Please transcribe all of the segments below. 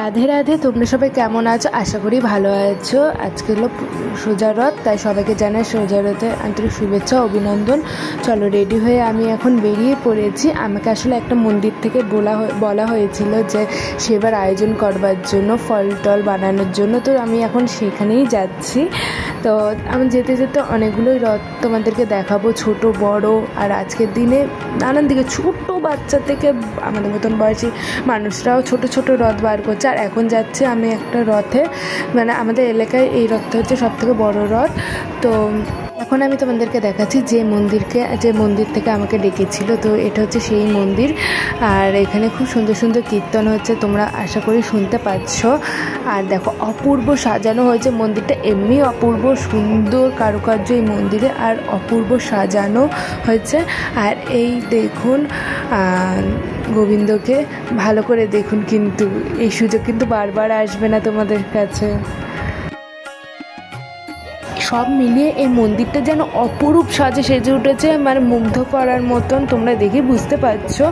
রাধে রাধে, তোমরা সবাই কেমন আছো? আশা করি ভালো আছো। আজকে হলো সোজা রথ, তাই সবাইকে জানাই সোজা রথের আন্তরিক শুভেচ্ছা অভিনন্দন। চলো রেডি হয়ে আমি এখন বেরিয়ে পড়েছি। আমাকে আসলে একটা মন্দির থেকে বলা হয়েছিল যে সেবার আয়োজন করবার জন্য, ফল টল বানানোর জন্য, তো আমি এখন সেখানেই যাচ্ছি। তো আমি যেতে যেতে অনেকগুলোই রথ তোমাদেরকে দেখাবো, ছোট বড়। আর আজকের দিনে নানান দিকে ছোট বাচ্চা থেকে আমাদের মতন বয়সী মানুষরাও ছোট ছোট রথ বার করছে। আর এখন যাচ্ছে আমি একটা রথে, মানে আমাদের এলাকায় এই রথটা হচ্ছে সবথেকে বড় রথ। তো এখন আমি তোমাদেরকে দেখাচ্ছি যে মন্দির থেকে আমাকে ডেকেছিল। তো এটা হচ্ছে সেই মন্দির। আর এখানে খুব সুন্দর সুন্দর কীর্তন হচ্ছে, তোমরা আশা করি শুনতে পাচ্ছ। আর দেখো অপূর্ব সাজানো হয়েছে মন্দিরটা, এমনি অপূর্ব সুন্দর কারুকার্য এই মন্দিরে, আর অপূর্ব সাজানো হয়েছে। আর এই দেখুন গোবিন্দকে ভালো করে দেখুন, কিন্তু এই সুযোগ কিন্তু বারবার আসবে না তোমাদের কাছে। সব মিলিয়ে এই মন্দিরটা যেন অপরূপ সাজে সেজে উঠেছে, মানে মুগ্ধ করার মতন, তোমরা দেখে বুঝতে পারছো।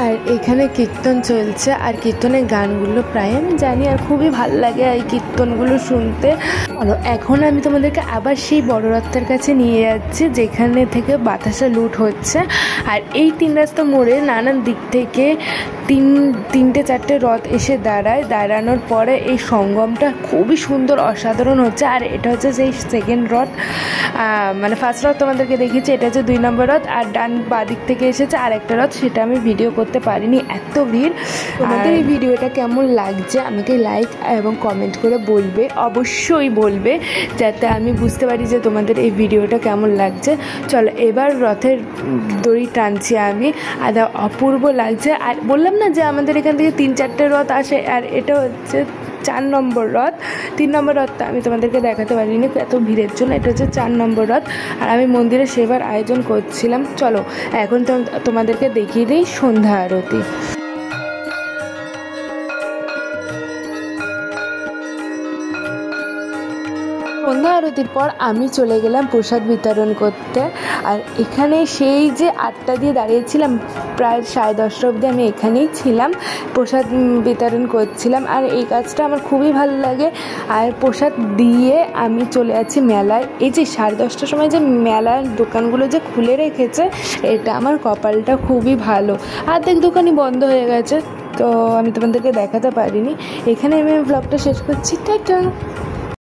আর এখানে কীর্তন চলছে, আর কীর্তনের গানগুলো প্রায় আমি জানি, আর খুবই ভালো লাগে এই কীর্তনগুলো শুনতে। এখন আমি তোমাদেরকে আবার সেই বড় রথটার কাছে নিয়ে যাচ্ছি, যেখানে থেকে বাতাসা লুট হচ্ছে। আর এই 3 রাস্তা মোড়ে নানান দিক থেকে তিনটে চারটে রথ এসে দাঁড়ানোর পরে এই সঙ্গমটা খুবই সুন্দর অসাধারণ হচ্ছে। আর এটা হচ্ছে সেই সেকেন্ড রথ, মানে ফার্স্ট রথ তোমাদেরকে দেখিয়েছি, এটা হচ্ছে 2 নম্বর রথ। আর ডান বাদিক থেকে এসেছে আরেকটা রথ, সেটা আমি ভিডিও করতে পারিনি, এত ভিড়। তোমাদের এই ভিডিওটা কেমন লাগছে আমাকে লাইক এবং কমেন্ট করে বলবে, অবশ্যই বলবে, যাতে আমি বুঝতে পারি যে তোমাদের এই ভিডিওটা কেমন লাগছে। চলো এবার রথের দড়ি টানছি আমি, আর অপূর্ব লাগছে। আর বললাম না যে আমাদের এখান থেকে 3-4টে রথ আসে, আর এটা হচ্ছে 4 নম্বর রথ। 3 নম্বর রথটা আমি তোমাদেরকে দেখাতে পারিনি এত ভিড়ের জন্য। এটা হচ্ছে 4 নম্বর রথ, আর আমি মন্দিরে সেবার আয়োজন করছিলাম। চলো এখন তোমাদেরকে দেখিয়ে দিই সন্ধ্যা আরতি। সন্ধ্যা আরতির পর আমি চলে গেলাম প্রসাদ বিতরণ করতে। আর এখানে সেই যে 8টা দিয়ে দাঁড়িয়েছিলাম, প্রায় 10:30 অবধি আমি এখানেই ছিলাম, প্রসাদ বিতরণ করছিলাম। আর এই কাজটা আমার খুবই ভালো লাগে। আর প্রসাদ দিয়ে আমি চলে যাচ্ছি মেলায়। এই যে 10:30টার সময় যে মেলার দোকানগুলো যে খুলে রেখেছে, এটা আমার কপালটা খুবই ভালো। অর্ধেক দোকানই বন্ধ হয়ে গেছে, তো আমি তোমাদেরকে দেখাতে পারিনি। এখানে আমি ব্লগটা শেষ করছি। টাটা।